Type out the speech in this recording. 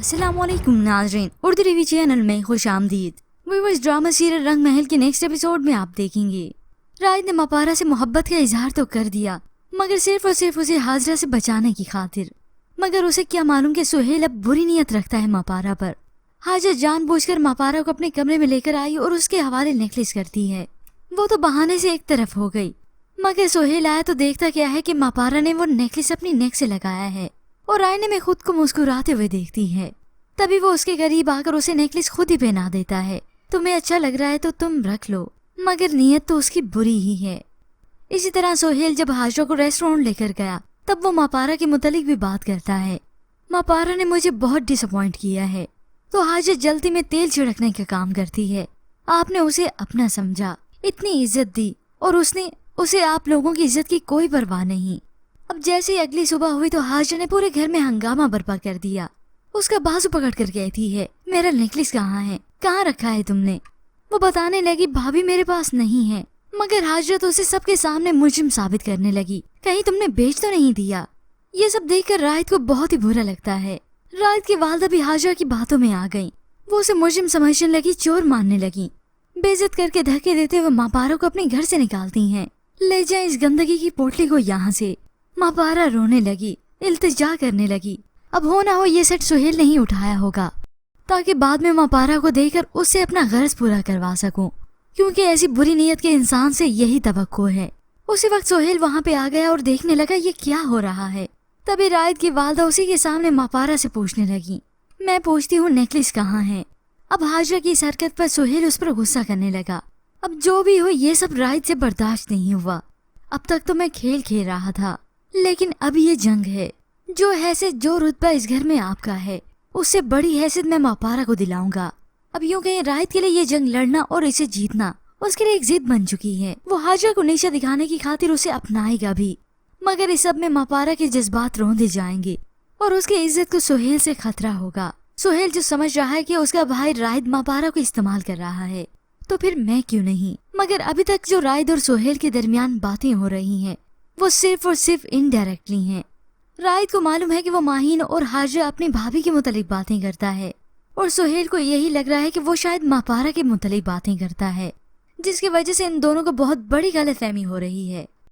अस्सलाम वालेकुम नाज़रीन, उर्दू टीवी चैनल में खुश आमदीद। व्यूअर्स, ड्रामा सीरियल रंग महल के नेक्स्ट एपिसोड में आप देखेंगे राहिद ने मपारा से मोहब्बत का इजहार तो कर दिया, मगर सिर्फ और सिर्फ उसे हाजरा से बचाने की खातिर। मगर उसे क्या मालूम कि सुहेल अब बुरी नीयत रखता है मपारा पर। हाजरा जानबूझकर मपारा को अपने कमरे में लेकर आई और उसके हवाले नेकलेस करती है। वो तो बहाने से एक तरफ हो गई, मगर सुहेल आया तो देखता क्या है कि मपारा ने वो नेकलेस अपनी नेक से लगाया है और आईने में खुद को मुस्कुराते हुए देखती है। तभी वो उसके करीब आकर उसे नेकलेस खुद ही पहना देता है। तुम्हें अच्छा लग रहा है तो तुम रख लो, मगर नीयत तो उसकी बुरी ही है। इसी तरह सुहेल जब हाजरा को रेस्टोरेंट लेकर गया तब वो मपारा के मुतालिक भी बात करता है। मपारा ने मुझे बहुत डिसअपॉइंट किया है, तो हाजरा जल्दी में तेल छिड़कने का काम करती है। आपने उसे अपना समझा, इतनी इज्जत दी और उसने उसे आप लोगों की इज्जत की कोई परवाह नहीं। अब जैसे ही अगली सुबह हुई तो हाजरा ने पूरे घर में हंगामा बर्पा कर दिया। उसका बाजू पकड़ कर कहती है, मेरा नेकलेस कहाँ है, कहाँ रखा है तुमने? वो बताने लगी, भाभी मेरे पास नहीं है। मगर हाजरा तो उसे सबके सामने मुजरिम साबित करने लगी, कहीं तुमने बेच तो नहीं दिया। ये सब देखकर राहिद को बहुत ही बुरा लगता है। राहिद की वालदा भी हाजरा की बातों में आ गई। वो उसे मुजरिम समझने लगी, चोर मानने लगी। बेइज्जत करके धक्के देते हुए मपारा को अपने घर से निकालती हैं। ले जाए इस गंदगी की पोटली को यहाँ से। मपारा रोने लगी, इल्तिजा करने लगी। अब हो ना हो ये सेट सुहेल नहीं उठाया होगा, ताकि बाद में मपारा को देकर उससे अपना गर्ज पूरा करवा सकूं, क्योंकि ऐसी बुरी नीयत के इंसान से यही तवक्को है। उसी वक्त सुहेल वहाँ पे आ गया और देखने लगा ये क्या हो रहा है। तभी राहिद की वालदा उसी के सामने मपारा से पूछने लगी, मैं पूछती हूँ नेकलेस कहाँ है? अब हाजरा की इस हरकत पर सुहेल उस पर गुस्सा करने लगा। अब जो भी हो ये सब राहिद से बर्दाश्त नहीं हुआ। अब तक तो मैं खेल खेल रहा था, लेकिन अब ये जंग है। जो हैसियत जो रुतबा इस घर में आपका है, उससे बड़ी हैसियत मैं मपारा को दिलाऊंगा। अब यूं कहें राहिद के लिए ये जंग लड़ना और इसे जीतना उसके लिए एक जिद बन चुकी है। वो हाजरा को नीचा दिखाने की खातिर उसे अपनाएगा भी, मगर इस सब में मपारा के जज्बात रौंदे जाएंगे और उसकी इज्जत को सुहेल से खतरा होगा। सुहेल जो समझ रहा है कि उसका भाई राहिद मपारा को इस्तेमाल कर रहा है, तो फिर मैं क्यों नहीं। मगर अभी तक जो राहिद और सुहेल के दरमियान बातें हो रही हैं वो सिर्फ और सिर्फ इनडायरेक्टली हैं। राहिद को मालूम है कि वो माहीन और हाजरा अपनी भाभी के मुतालिक बातें करता है, और सुहेल को यही लग रहा है कि वो शायद मपारा के मुतालिक बातें करता है, जिसकी वजह से इन दोनों को बहुत बड़ी गलतफहमी हो रही है।